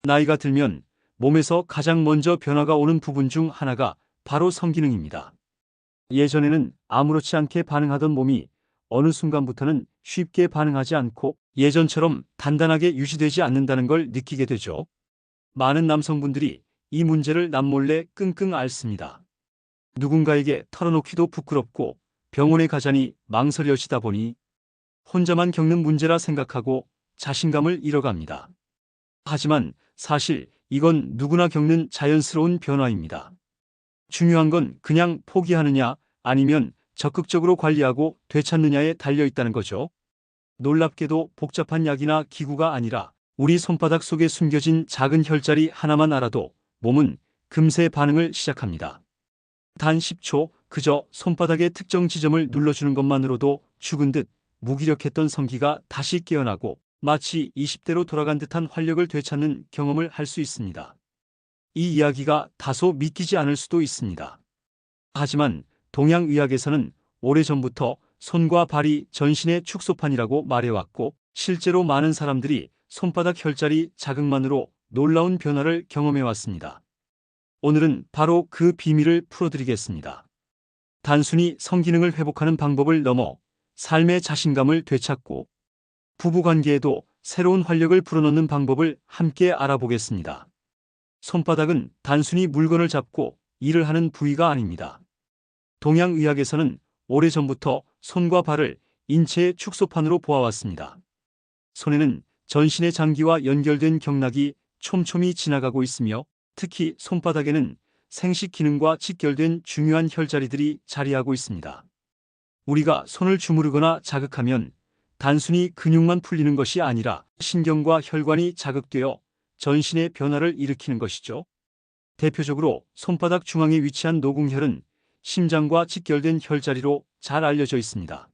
나이가 들면 몸에서 가장 먼저 변화가 오는 부분 중 하나가 바로 성기능입니다. 예전에는 아무렇지 않게 반응하던 몸이 어느 순간부터는 쉽게 반응하지 않고 예전처럼 단단하게 유지되지 않는다는 걸 느끼게 되죠. 많은 남성분들이 이 문제를 남몰래 끙끙 앓습니다. 누군가에게 털어놓기도 부끄럽고 병원에 가자니 망설여지다 보니 혼자만 겪는 문제라 생각하고 자신감을 잃어갑니다. 하지만 사실 이건 누구나 겪는 자연스러운 변화입니다. 중요한 건 그냥 포기하느냐 아니면 적극적으로 관리하고 되찾느냐에 달려있다는 거죠. 놀랍게도 복잡한 약이나 기구가 아니라 우리 손바닥 속에 숨겨진 작은 혈자리 하나만 알아도 몸은 금세 반응을 시작합니다. 단 10초 그저 손바닥의 특정 지점을 눌러주는 것만으로도 죽은 듯 무기력했던 성기가 다시 깨어나고 마치 20대로 돌아간 듯한 활력을 되찾는 경험을 할 수 있습니다. 이 이야기가 다소 믿기지 않을 수도 있습니다. 하지만 동양의학에서는 오래전부터 손과 발이 전신의 축소판이라고 말해왔고 실제로 많은 사람들이 손바닥 혈자리 자극만으로 놀라운 변화를 경험해왔습니다. 오늘은 바로 그 비밀을 풀어드리겠습니다. 단순히 성기능을 회복하는 방법을 넘어 삶의 자신감을 되찾고 부부관계에도 새로운 활력을 불어넣는 방법을 함께 알아보겠습니다. 손바닥은 단순히 물건을 잡고 일을 하는 부위가 아닙니다. 동양의학에서는 오래전부터 손과 발을 인체의 축소판으로 보아왔습니다. 손에는 전신의 장기와 연결된 경락이 촘촘히 지나가고 있으며 특히 손바닥에는 생식 기능과 직결된 중요한 혈자리들이 자리하고 있습니다. 우리가 손을 주무르거나 자극하면 단순히 근육만 풀리는 것이 아니라 신경과 혈관이 자극되어 전신의 변화를 일으키는 것이죠. 대표적으로 손바닥 중앙에 위치한 노궁혈은 심장과 직결된 혈자리로 잘 알려져 있습니다.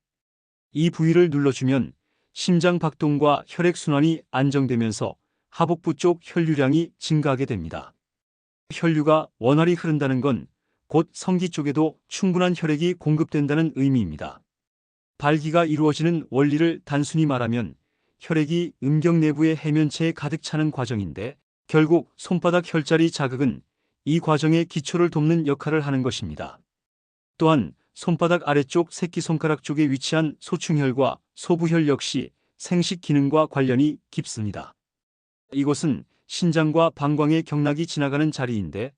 이 부위를 눌러주면 심장 박동과 혈액순환이 안정되면서 하복부 쪽 혈류량이 증가하게 됩니다. 혈류가 원활히 흐른다는 건 곧 성기 쪽에도 충분한 혈액이 공급된다는 의미입니다. 발기가 이루어지는 원리를 단순히 말하면 혈액이 음경 내부의 해면체에 가득 차는 과정인데 결국 손바닥 혈자리 자극은 이 과정의 기초를 돕는 역할을 하는 것입니다. 또한 손바닥 아래쪽 새끼손가락 쪽에 위치한 소충혈과 소부혈 역시 생식 기능과 관련이 깊습니다. 이곳은 신장과 방광의 경락이 지나가는 자리인데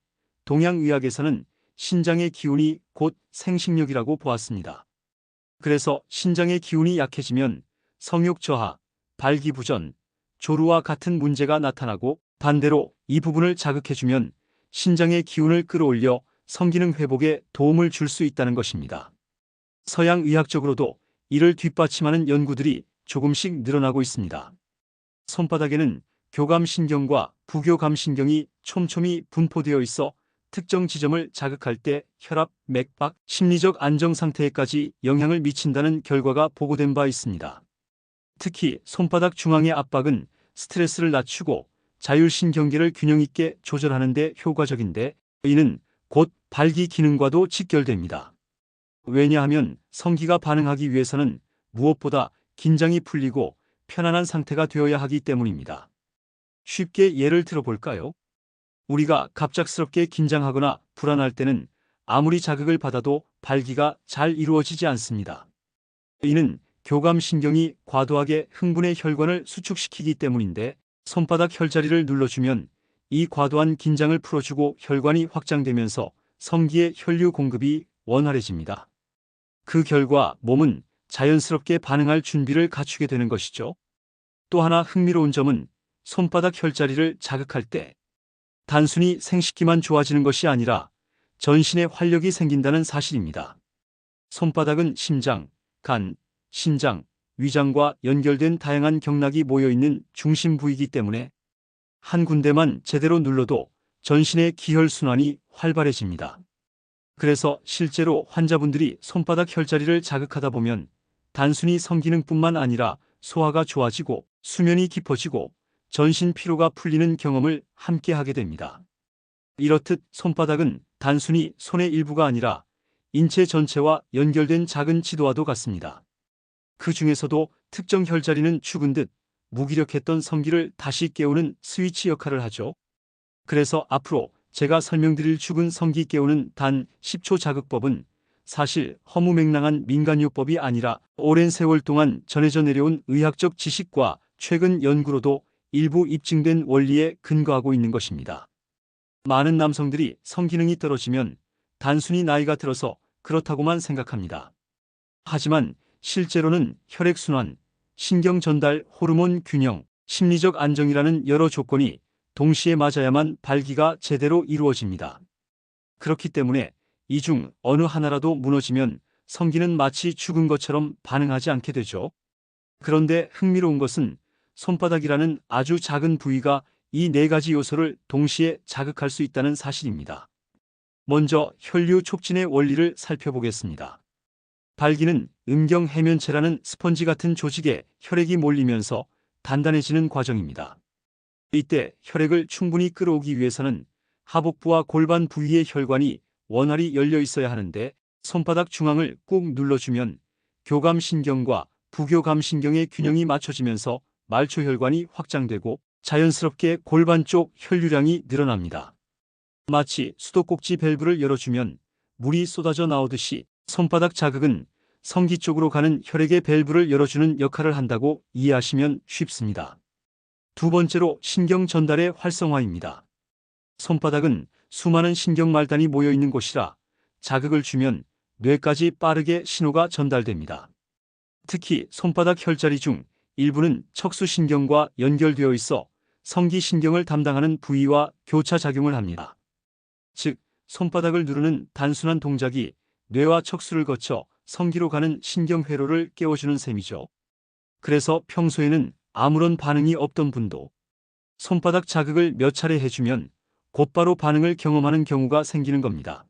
동양의학에서는 신장의 기운이 곧 생식력이라고 보았습니다. 그래서 신장의 기운이 약해지면 성욕 저하, 발기부전, 조루와 같은 문제가 나타나고 반대로 이 부분을 자극해주면 신장의 기운을 끌어올려 성기능 회복에 도움을 줄 수 있다는 것입니다. 서양의학적으로도 이를 뒷받침하는 연구들이 조금씩 늘어나고 있습니다. 손바닥에는 교감신경과 부교감신경이 촘촘히 분포되어 있어 특정 지점을 자극할 때 혈압, 맥박, 심리적 안정 상태에까지 영향을 미친다는 결과가 보고된 바 있습니다. 특히 손바닥 중앙의 압박은 스트레스를 낮추고 자율신경계를 균형 있게 조절하는 데 효과적인데 이는 곧 발기 기능과도 직결됩니다. 왜냐하면 성기가 반응하기 위해서는 무엇보다 긴장이 풀리고 편안한 상태가 되어야 하기 때문입니다. 쉽게 예를 들어볼까요? 우리가 갑작스럽게 긴장하거나 불안할 때는 아무리 자극을 받아도 발기가 잘 이루어지지 않습니다. 이는 교감신경이 과도하게 흥분의 혈관을 수축시키기 때문인데 손바닥 혈자리를 눌러주면 이 과도한 긴장을 풀어주고 혈관이 확장되면서 성기의 혈류 공급이 원활해집니다. 그 결과 몸은 자연스럽게 반응할 준비를 갖추게 되는 것이죠. 또 하나 흥미로운 점은 손바닥 혈자리를 자극할 때 단순히 생식기만 좋아지는 것이 아니라 전신에 활력이 생긴다는 사실입니다. 손바닥은 심장, 간, 신장, 위장과 연결된 다양한 경락이 모여있는 중심 부위이기 때문에 한 군데만 제대로 눌러도 전신의 기혈순환이 활발해집니다. 그래서 실제로 환자분들이 손바닥 혈자리를 자극하다 보면 단순히 성기능뿐만 아니라 소화가 좋아지고 수면이 깊어지고 전신 피로가 풀리는 경험을 함께 하게 됩니다. 이렇듯 손바닥은 단순히 손의 일부가 아니라 인체 전체와 연결된 작은 지도와도 같습니다. 그 중에서도 특정 혈자리는 죽은 듯 무기력했던 성기를 다시 깨우는 스위치 역할을 하죠. 그래서 앞으로 제가 설명드릴 죽은 성기 깨우는 단 10초 자극법은 사실 허무맹랑한 민간요법이 아니라 오랜 세월 동안 전해져 내려온 의학적 지식과 최근 연구로도 일부 입증된 원리에 근거하고 있는 것입니다. 많은 남성들이 성기능이 떨어지면 단순히 나이가 들어서 그렇다고만 생각합니다. 하지만 실제로는 혈액순환, 신경 전달, 호르몬 균형, 심리적 안정이라는 여러 조건이 동시에 맞아야만 발기가 제대로 이루어집니다. 그렇기 때문에 이 중 어느 하나라도 무너지면 성기는 마치 죽은 것처럼 반응하지 않게 되죠. 그런데 흥미로운 것은 손바닥이라는 아주 작은 부위가 이 네 가지 요소를 동시에 자극할 수 있다는 사실입니다. 먼저 혈류 촉진의 원리를 살펴보겠습니다. 발기는 음경 해면체라는 스펀지 같은 조직에 혈액이 몰리면서 단단해지는 과정입니다. 이때 혈액을 충분히 끌어오기 위해서는 하복부와 골반 부위의 혈관이 원활히 열려 있어야 하는데 손바닥 중앙을 꾹 눌러주면 교감신경과 부교감신경의 균형이 맞춰지면서 말초혈관이 확장되고 자연스럽게 골반 쪽 혈류량이 늘어납니다. 마치 수도꼭지 밸브를 열어주면 물이 쏟아져 나오듯이 손바닥 자극은 성기 쪽으로 가는 혈액의 밸브를 열어주는 역할을 한다고 이해하시면 쉽습니다. 두 번째로 신경 전달의 활성화입니다. 손바닥은 수많은 신경 말단이 모여 있는 곳이라 자극을 주면 뇌까지 빠르게 신호가 전달됩니다. 특히 손바닥 혈자리 중 일부는 척수신경과 연결되어 있어 성기신경을 담당하는 부위와 교차작용을 합니다. 즉, 손바닥을 누르는 단순한 동작이 뇌와 척수를 거쳐 성기로 가는 신경회로를 깨워주는 셈이죠. 그래서 평소에는 아무런 반응이 없던 분도 손바닥 자극을 몇 차례 해주면 곧바로 반응을 경험하는 경우가 생기는 겁니다.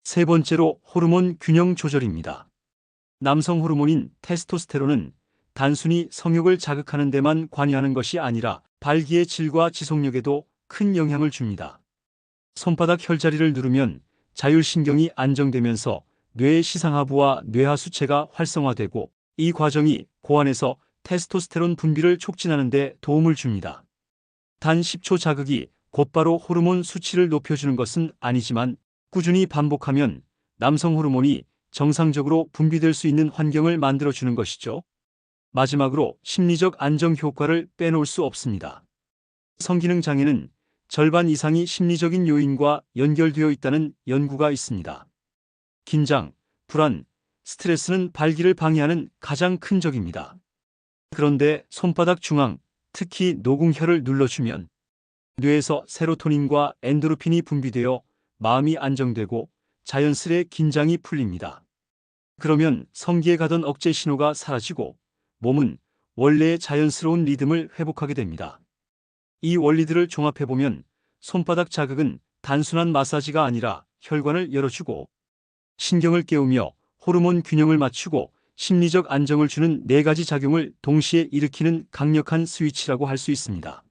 세 번째로 호르몬 균형 조절입니다. 남성 호르몬인 테스토스테론은 단순히 성욕을 자극하는 데만 관여하는 것이 아니라 발기의 질과 지속력에도 큰 영향을 줍니다. 손바닥 혈자리를 누르면 자율신경이 안정되면서 뇌의 시상하부와 뇌하수체가 활성화되고 이 과정이 고안에서 테스토스테론 분비를 촉진하는 데 도움을 줍니다. 단 10초 자극이 곧바로 호르몬 수치를 높여주는 것은 아니지만 꾸준히 반복하면 남성 호르몬이 정상적으로 분비될 수 있는 환경을 만들어주는 것이죠. 마지막으로 심리적 안정 효과를 빼놓을 수 없습니다. 성기능 장애는 절반 이상이 심리적인 요인과 연결되어 있다는 연구가 있습니다. 긴장, 불안, 스트레스는 발기를 방해하는 가장 큰 적입니다. 그런데 손바닥 중앙, 특히 노궁혈을 눌러주면 뇌에서 세로토닌과 엔도르핀이 분비되어 마음이 안정되고 자연스레 긴장이 풀립니다. 그러면 성기에 가던 억제 신호가 사라지고 몸은 원래의 자연스러운 리듬을 회복하게 됩니다. 이 원리들을 종합해보면 손바닥 자극은 단순한 마사지가 아니라 혈관을 열어주고 신경을 깨우며 호르몬 균형을 맞추고 심리적 안정을 주는 네 가지 작용을 동시에 일으키는 강력한 스위치라고 할 수 있습니다.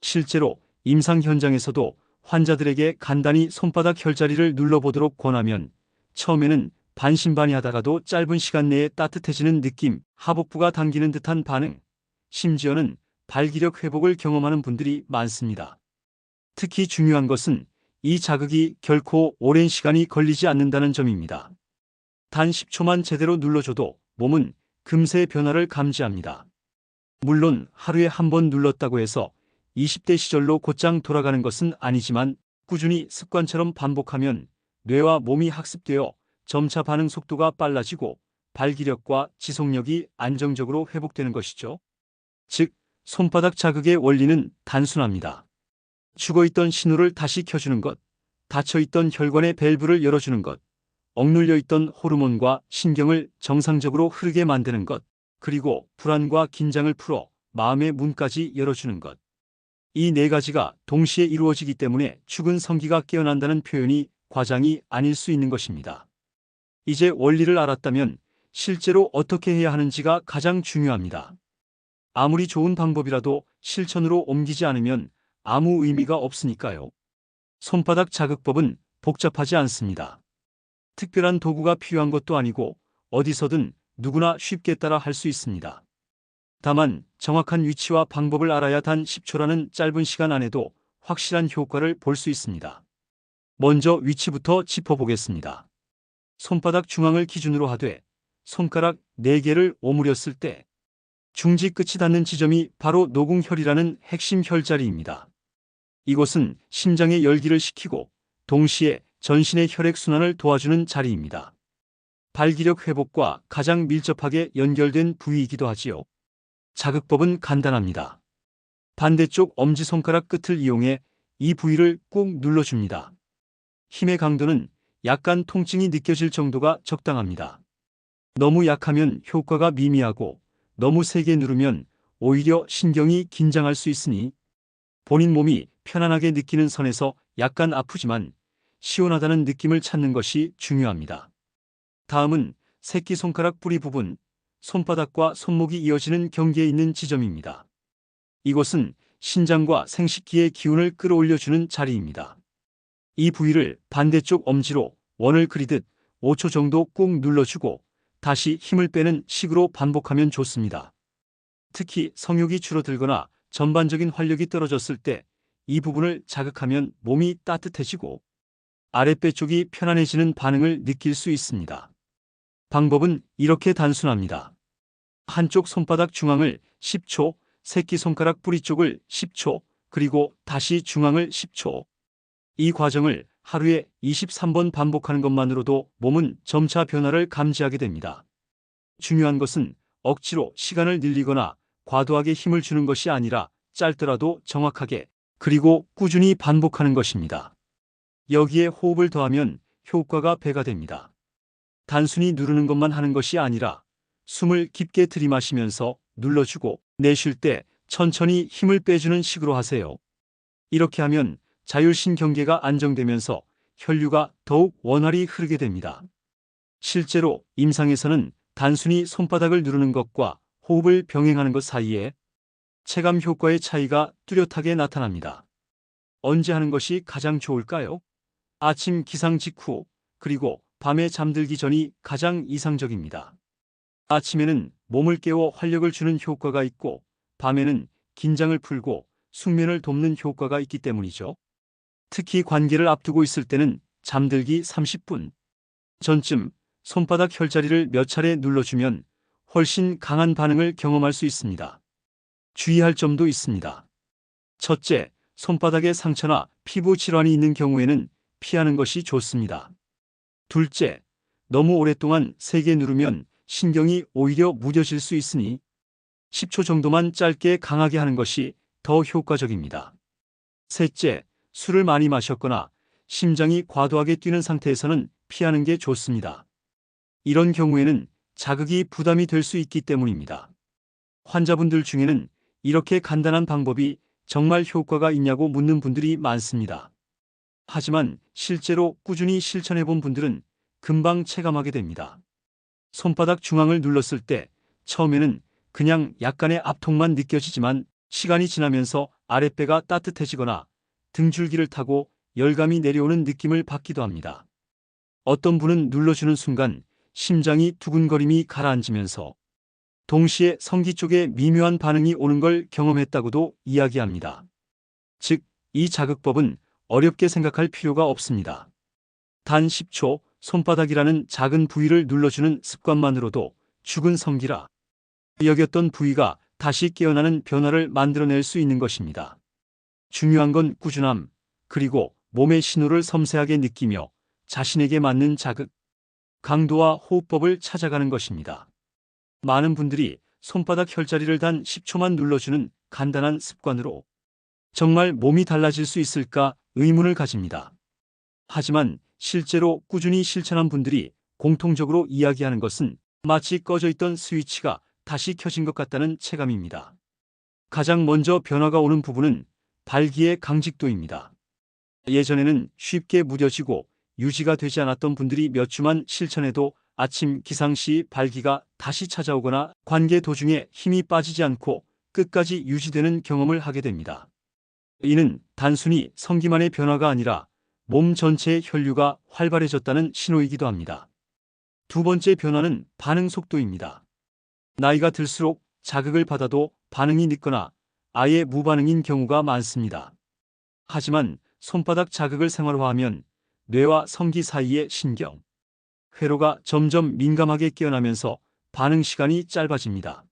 실제로 임상 현장에서도 환자들에게 간단히 손바닥 혈자리를 눌러보도록 권하면 처음에는 반신반의하다가도 짧은 시간 내에 따뜻해지는 느낌, 하복부가 당기는 듯한 반응, 심지어는 발기력 회복을 경험하는 분들이 많습니다. 특히 중요한 것은 이 자극이 결코 오랜 시간이 걸리지 않는다는 점입니다. 단 10초만 제대로 눌러줘도 몸은 금세 변화를 감지합니다. 물론 하루에 한 번 눌렀다고 해서 20대 시절로 곧장 돌아가는 것은 아니지만 꾸준히 습관처럼 반복하면 뇌와 몸이 학습되어 점차 반응 속도가 빨라지고 발기력과 지속력이 안정적으로 회복되는 것이죠. 즉, 손바닥 자극의 원리는 단순합니다. 죽어있던 신호를 다시 켜주는 것, 닫혀있던 혈관의 밸브를 열어주는 것, 억눌려 있던 호르몬과 신경을 정상적으로 흐르게 만드는 것, 그리고 불안과 긴장을 풀어 마음의 문까지 열어주는 것. 이 네 가지가 동시에 이루어지기 때문에 죽은 성기가 깨어난다는 표현이 과장이 아닐 수 있는 것입니다. 이제 원리를 알았다면 실제로 어떻게 해야 하는지가 가장 중요합니다. 아무리 좋은 방법이라도 실천으로 옮기지 않으면 아무 의미가 없으니까요. 손바닥 자극법은 복잡하지 않습니다. 특별한 도구가 필요한 것도 아니고 어디서든 누구나 쉽게 따라 할 수 있습니다. 다만 정확한 위치와 방법을 알아야 단 10초라는 짧은 시간 안에도 확실한 효과를 볼 수 있습니다. 먼저 위치부터 짚어보겠습니다. 손바닥 중앙을 기준으로 하되 손가락 4개를 오므렸을 때 중지 끝이 닿는 지점이 바로 노궁혈이라는 핵심 혈자리입니다. 이곳은 심장의 열기를 식히고 동시에 전신의 혈액순환을 도와주는 자리입니다. 발기력 회복과 가장 밀접하게 연결된 부위이기도 하지요. 자극법은 간단합니다. 반대쪽 엄지손가락 끝을 이용해 이 부위를 꾹 눌러줍니다. 힘의 강도는 약간 통증이 느껴질 정도가 적당합니다. 너무 약하면 효과가 미미하고 너무 세게 누르면 오히려 신경이 긴장할 수 있으니 본인 몸이 편안하게 느끼는 선에서 약간 아프지만 시원하다는 느낌을 찾는 것이 중요합니다. 다음은 새끼손가락 뿌리 부분, 손바닥과 손목이 이어지는 경계에 있는 지점입니다. 이곳은 신장과 생식기의 기운을 끌어올려주는 자리입니다. 이 부위를 반대쪽 엄지로 원을 그리듯 5초 정도 꾹 눌러주고 다시 힘을 빼는 식으로 반복하면 좋습니다. 특히 성욕이 줄어들거나 전반적인 활력이 떨어졌을 때 이 부분을 자극하면 몸이 따뜻해지고 아랫배 쪽이 편안해지는 반응을 느낄 수 있습니다. 방법은 이렇게 단순합니다. 한쪽 손바닥 중앙을 10초, 새끼손가락 뿌리 쪽을 10초, 그리고 다시 중앙을 10초. 이 과정을 하루에 23번 반복하는 것만으로도 몸은 점차 변화를 감지하게 됩니다. 중요한 것은 억지로 시간을 늘리거나 과도하게 힘을 주는 것이 아니라 짧더라도 정확하게 그리고 꾸준히 반복하는 것입니다. 여기에 호흡을 더하면 효과가 배가 됩니다. 단순히 누르는 것만 하는 것이 아니라 숨을 깊게 들이마시면서 눌러주고 내쉴 때 천천히 힘을 빼주는 식으로 하세요. 이렇게 하면 자율신경계가 안정되면서 혈류가 더욱 원활히 흐르게 됩니다. 실제로 임상에서는 단순히 손바닥을 누르는 것과 호흡을 병행하는 것 사이에 체감 효과의 차이가 뚜렷하게 나타납니다. 언제 하는 것이 가장 좋을까요? 아침 기상 직후, 그리고 밤에 잠들기 전이 가장 이상적입니다. 아침에는 몸을 깨워 활력을 주는 효과가 있고, 밤에는 긴장을 풀고 숙면을 돕는 효과가 있기 때문이죠. 특히 관계를 앞두고 있을 때는 잠들기 30분 전쯤 손바닥 혈자리를 몇 차례 눌러주면 훨씬 강한 반응을 경험할 수 있습니다. 주의할 점도 있습니다. 첫째, 손바닥에 상처나 피부 질환이 있는 경우에는 피하는 것이 좋습니다. 둘째, 너무 오랫동안 세게 누르면 신경이 오히려 무뎌질 수 있으니 10초 정도만 짧게 강하게 하는 것이 더 효과적입니다. 셋째, 술을 많이 마셨거나 심장이 과도하게 뛰는 상태에서는 피하는 게 좋습니다. 이런 경우에는 자극이 부담이 될 수 있기 때문입니다. 환자분들 중에는 이렇게 간단한 방법이 정말 효과가 있냐고 묻는 분들이 많습니다. 하지만 실제로 꾸준히 실천해 본 분들은 금방 체감하게 됩니다. 손바닥 중앙을 눌렀을 때 처음에는 그냥 약간의 압통만 느껴지지만 시간이 지나면서 아랫배가 따뜻해지거나 등줄기를 타고 열감이 내려오는 느낌을 받기도 합니다. 어떤 분은 눌러주는 순간 심장이 두근거림이 가라앉으면서 동시에 성기 쪽에 미묘한 반응이 오는 걸 경험했다고도 이야기합니다. 즉, 이 자극법은 어렵게 생각할 필요가 없습니다. 단 10초 손바닥이라는 작은 부위를 눌러주는 습관만으로도 죽은 성기라 여겼던 부위가 다시 깨어나는 변화를 만들어낼 수 있는 것입니다. 중요한 건 꾸준함, 그리고 몸의 신호를 섬세하게 느끼며 자신에게 맞는 자극, 강도와 호흡법을 찾아가는 것입니다. 많은 분들이 손바닥 혈자리를 단 10초만 눌러주는 간단한 습관으로 정말 몸이 달라질 수 있을까 의문을 가집니다. 하지만 실제로 꾸준히 실천한 분들이 공통적으로 이야기하는 것은 마치 꺼져 있던 스위치가 다시 켜진 것 같다는 체감입니다. 가장 먼저 변화가 오는 부분은 발기의 강직도입니다. 예전에는 쉽게 무뎌지고 유지가 되지 않았던 분들이 몇 주만 실천해도 아침 기상 시 발기가 다시 찾아오거나 관계 도중에 힘이 빠지지 않고 끝까지 유지되는 경험을 하게 됩니다. 이는 단순히 성기만의 변화가 아니라 몸 전체의 혈류가 활발해졌다는 신호이기도 합니다. 두 번째 변화는 반응 속도입니다. 나이가 들수록 자극을 받아도 반응이 늦거나 아예 무반응인 경우가 많습니다. 하지만 손바닥 자극을 생활화하면 뇌와 성기 사이의 신경, 회로가 점점 민감하게 깨어나면서 반응 시간이 짧아집니다.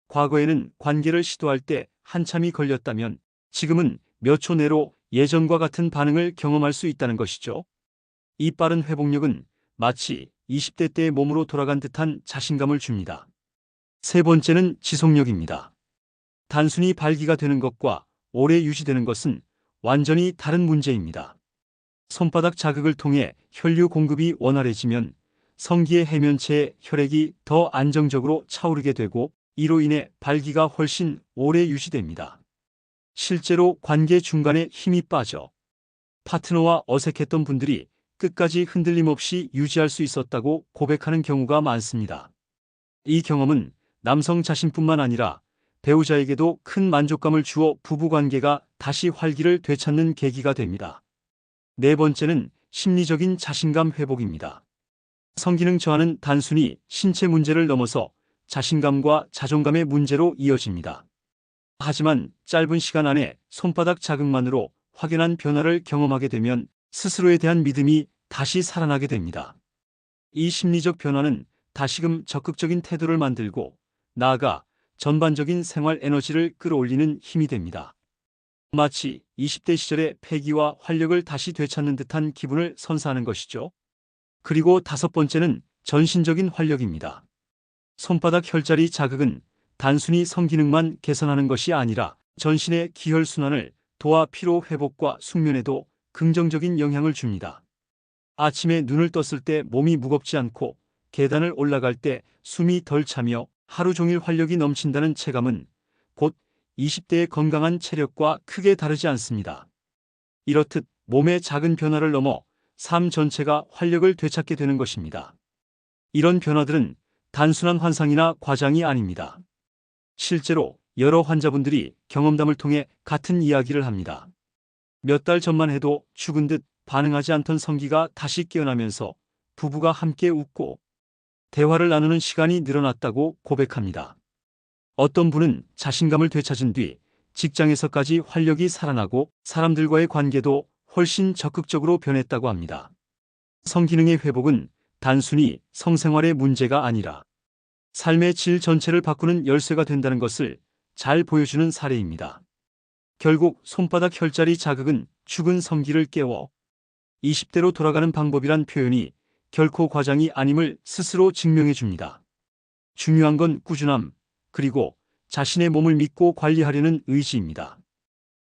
과거에는 관계를 시도할 때 한참이 걸렸다면 지금은 몇 초 내로 예전과 같은 반응을 경험할 수 있다는 것이죠. 이 빠른 회복력은 마치 20대 때의 몸으로 돌아간 듯한 자신감을 줍니다. 세 번째는 지속력입니다. 단순히 발기가 되는 것과 오래 유지되는 것은 완전히 다른 문제입니다. 손바닥 자극을 통해 혈류 공급이 원활해지면 성기의 해면체에 혈액이 더 안정적으로 차오르게 되고 이로 인해 발기가 훨씬 오래 유지됩니다. 실제로 관계 중간에 힘이 빠져 파트너와 어색했던 분들이 끝까지 흔들림 없이 유지할 수 있었다고 고백하는 경우가 많습니다. 이 경험은 남성 자신뿐만 아니라 배우자에게도 큰 만족감을 주어 부부관계가 다시 활기를 되찾는 계기가 됩니다. 네 번째는 심리적인 자신감 회복입니다. 성기능 저하는 단순히 신체 문제를 넘어서 자신감과 자존감의 문제로 이어집니다. 하지만 짧은 시간 안에 손바닥 자극만으로 확연한 변화를 경험하게 되면 스스로에 대한 믿음이 다시 살아나게 됩니다. 이 심리적 변화는 다시금 적극적인 태도를 만들고 나아가 전반적인 생활 에너지를 끌어올리는 힘이 됩니다. 마치 20대 시절의 패기와 활력을 다시 되찾는 듯한 기분을 선사하는 것이죠. 그리고 다섯 번째는 전신적인 활력입니다. 손바닥 혈자리 자극은 단순히 성기능만 개선하는 것이 아니라 전신의 기혈순환을 도와 피로 회복과 숙면에도 긍정적인 영향을 줍니다. 아침에 눈을 떴을 때 몸이 무겁지 않고 계단을 올라갈 때 숨이 덜 차며 하루 종일 활력이 넘친다는 체감은 곧 20대의 건강한 체력과 크게 다르지 않습니다. 이렇듯 몸의 작은 변화를 넘어 삶 전체가 활력을 되찾게 되는 것입니다. 이런 변화들은 단순한 환상이나 과장이 아닙니다. 실제로 여러 환자분들이 경험담을 통해 같은 이야기를 합니다. 몇 달 전만 해도 죽은 듯 반응하지 않던 성기가 다시 깨어나면서 부부가 함께 웃고 대화를 나누는 시간이 늘어났다고 고백합니다. 어떤 분은 자신감을 되찾은 뒤 직장에서까지 활력이 살아나고 사람들과의 관계도 훨씬 적극적으로 변했다고 합니다. 성기능의 회복은 단순히 성생활의 문제가 아니라 삶의 질 전체를 바꾸는 열쇠가 된다는 것을 잘 보여주는 사례입니다. 결국 손바닥 혈자리 자극은 죽은 성기를 깨워 20대로 돌아가는 방법이란 표현이 결코 과장이 아님을 스스로 증명해 줍니다. 중요한 건 꾸준함, 그리고 자신의 몸을 믿고 관리하려는 의지입니다.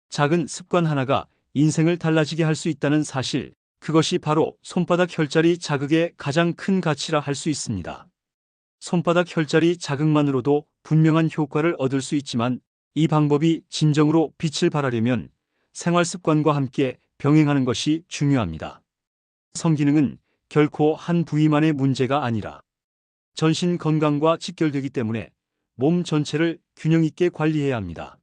작은 습관 하나가 인생을 달라지게 할 수 있다는 사실, 그것이 바로 손바닥 혈자리 자극의 가장 큰 가치라 할 수 있습니다. 손바닥 혈자리 자극만으로도 분명한 효과를 얻을 수 있지만 이 방법이 진정으로 빛을 발하려면 생활 습관과 함께 병행하는 것이 중요합니다. 성기능은 결코 한 부위만의 문제가 아니라 전신 건강과 직결되기 때문에 몸 전체를 균형 있게 관리해야 합니다.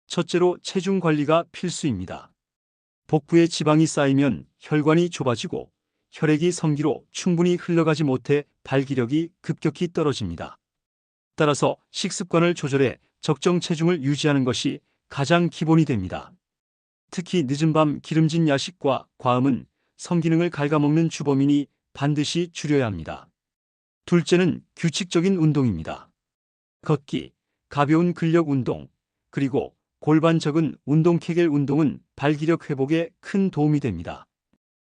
첫째로 체중 관리가 필수입니다. 복부에 지방이 쌓이면 혈관이 좁아지고 혈액이 성기로 충분히 흘러가지 못해 발기력이 급격히 떨어집니다. 따라서 식습관을 조절해 적정 체중을 유지하는 것이 가장 기본이 됩니다. 특히 늦은 밤 기름진 야식과 과음은 성기능을 갉아먹는 주범이니 반드시 줄여야 합니다. 둘째는 규칙적인 운동입니다. 걷기, 가벼운 근력 운동, 그리고 골반 적은 운동 케겔 운동은 발기력 회복에 큰 도움이 됩니다.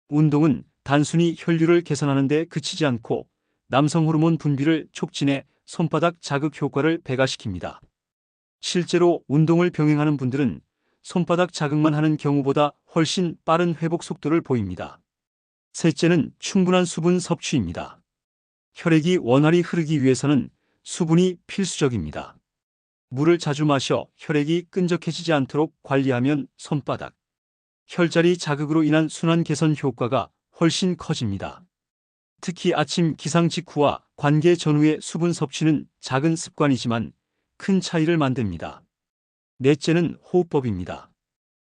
운동은 단순히 혈류를 개선하는 데 그치지 않고 남성 호르몬 분비를 촉진해 손바닥 자극 효과를 배가시킵니다. 실제로 운동을 병행하는 분들은 손바닥 자극만 하는 경우보다 훨씬 빠른 회복 속도를 보입니다. 셋째는 충분한 수분 섭취입니다. 혈액이 원활히 흐르기 위해서는 수분이 필수적입니다. 물을 자주 마셔 혈액이 끈적해지지 않도록 관리하면 손바닥 혈자리 자극으로 인한 순환 개선 효과가 훨씬 커집니다. 특히 아침 기상 직후와 관계 전후의 수분 섭취는 작은 습관이지만 큰 차이를 만듭니다. 넷째는 호흡법입니다.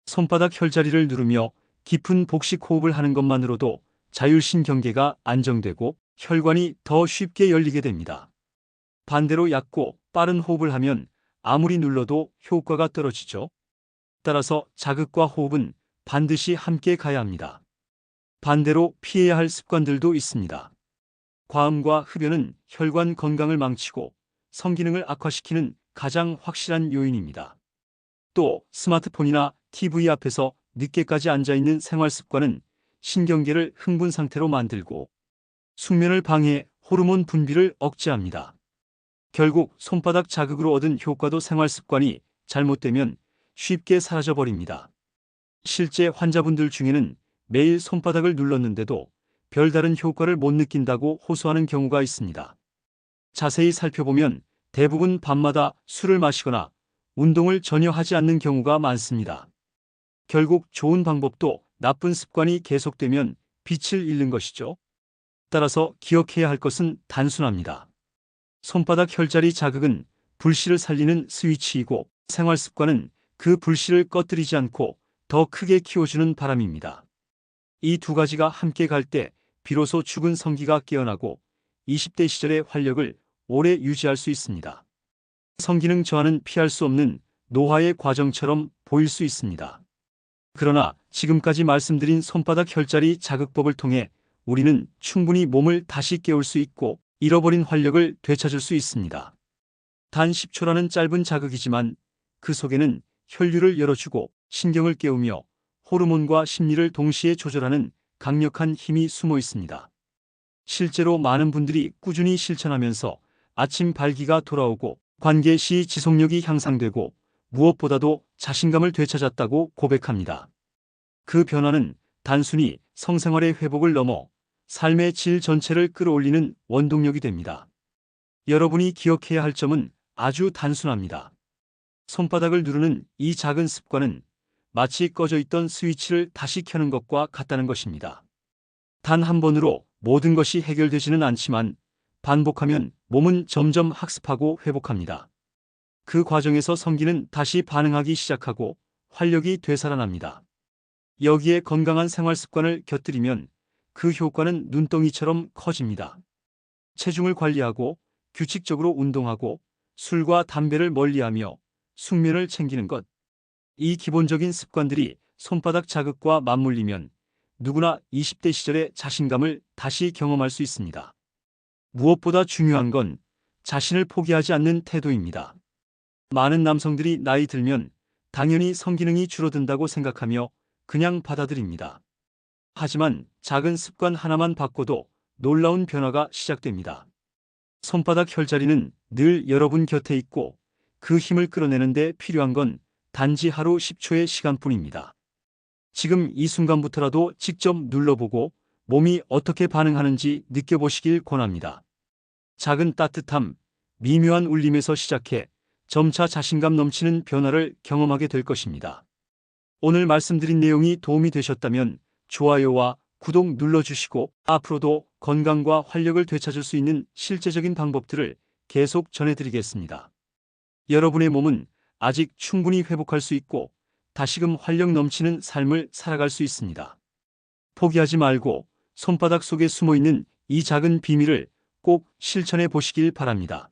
손바닥 혈자리를 누르며 깊은 복식 호흡을 하는 것만으로도 자율신경계가 안정되고 혈관이 더 쉽게 열리게 됩니다. 반대로 얕고 빠른 호흡을 하면 아무리 눌러도 효과가 떨어지죠. 따라서 자극과 호흡은 반드시 함께 가야 합니다. 반대로 피해야 할 습관들도 있습니다. 과음과 흡연은 혈관 건강을 망치고 성기능을 악화시키는 가장 확실한 요인입니다. 또 스마트폰이나 TV 앞에서 늦게까지 앉아있는 생활 습관은 신경계를 흥분 상태로 만들고 숙면을 방해, 호르몬 분비를 억제합니다. 결국 손바닥 자극으로 얻은 효과도 생활 습관이 잘못되면 쉽게 사라져버립니다. 실제 환자분들 중에는 매일 손바닥을 눌렀는데도 별다른 효과를 못 느낀다고 호소하는 경우가 있습니다. 자세히 살펴보면 대부분 밤마다 술을 마시거나 운동을 전혀 하지 않는 경우가 많습니다. 결국 좋은 방법도 나쁜 습관이 계속되면 빛을 잃는 것이죠. 따라서 기억해야 할 것은 단순합니다. 손바닥 혈자리 자극은 불씨를 살리는 스위치이고 생활 습관은 그 불씨를 꺼뜨리지 않고 더 크게 키워주는 바람입니다. 이 두 가지가 함께 갈 때 비로소 죽은 성기가 깨어나고 20대 시절의 활력을 오래 유지할 수 있습니다. 성기능 저하는 피할 수 없는 노화의 과정처럼 보일 수 있습니다. 그러나 지금까지 말씀드린 손바닥 혈자리 자극법을 통해 우리는 충분히 몸을 다시 깨울 수 있고 잃어버린 활력을 되찾을 수 있습니다. 단 10초라는 짧은 자극이지만 그 속에는 혈류를 열어주고 신경을 깨우며 호르몬과 심리를 동시에 조절하는 강력한 힘이 숨어 있습니다. 실제로 많은 분들이 꾸준히 실천하면서 아침 발기가 돌아오고 관계 시 지속력이 향상되고 무엇보다도 자신감을 되찾았다고 고백합니다. 그 변화는 단순히 성생활의 회복을 넘어 삶의 질 전체를 끌어올리는 원동력이 됩니다. 여러분이 기억해야 할 점은 아주 단순합니다. 손바닥을 누르는 이 작은 습관은 마치 꺼져 있던 스위치를 다시 켜는 것과 같다는 것입니다. 단 한 번으로 모든 것이 해결되지는 않지만 반복하면 몸은 점점 학습하고 회복합니다. 그 과정에서 성기는 다시 반응하기 시작하고 활력이 되살아납니다. 여기에 건강한 생활 습관을 곁들이면 그 효과는 눈덩이처럼 커집니다. 체중을 관리하고 규칙적으로 운동하고 술과 담배를 멀리하며 숙면을 챙기는 것. 이 기본적인 습관들이 손바닥 자극과 맞물리면 누구나 20대 시절의 자신감을 다시 경험할 수 있습니다. 무엇보다 중요한 건 자신을 포기하지 않는 태도입니다. 많은 남성들이 나이 들면 당연히 성기능이 줄어든다고 생각하며 그냥 받아들입니다. 하지만 작은 습관 하나만 바꿔도 놀라운 변화가 시작됩니다. 손바닥 혈자리는 늘 여러분 곁에 있고 그 힘을 끌어내는 데 필요한 건 단지 하루 10초의 시간뿐입니다. 지금 이 순간부터라도 직접 눌러보고 몸이 어떻게 반응하는지 느껴보시길 권합니다. 작은 따뜻함, 미묘한 울림에서 시작해 점차 자신감 넘치는 변화를 경험하게 될 것입니다. 오늘 말씀드린 내용이 도움이 되셨다면 좋아요와 구독 눌러주시고 앞으로도 건강과 활력을 되찾을 수 있는 실제적인 방법들을 계속 전해드리겠습니다. 여러분의 몸은 아직 충분히 회복할 수 있고 다시금 활력 넘치는 삶을 살아갈 수 있습니다. 포기하지 말고 손바닥 속에 숨어있는 이 작은 비밀을 꼭 실천해 보시길 바랍니다.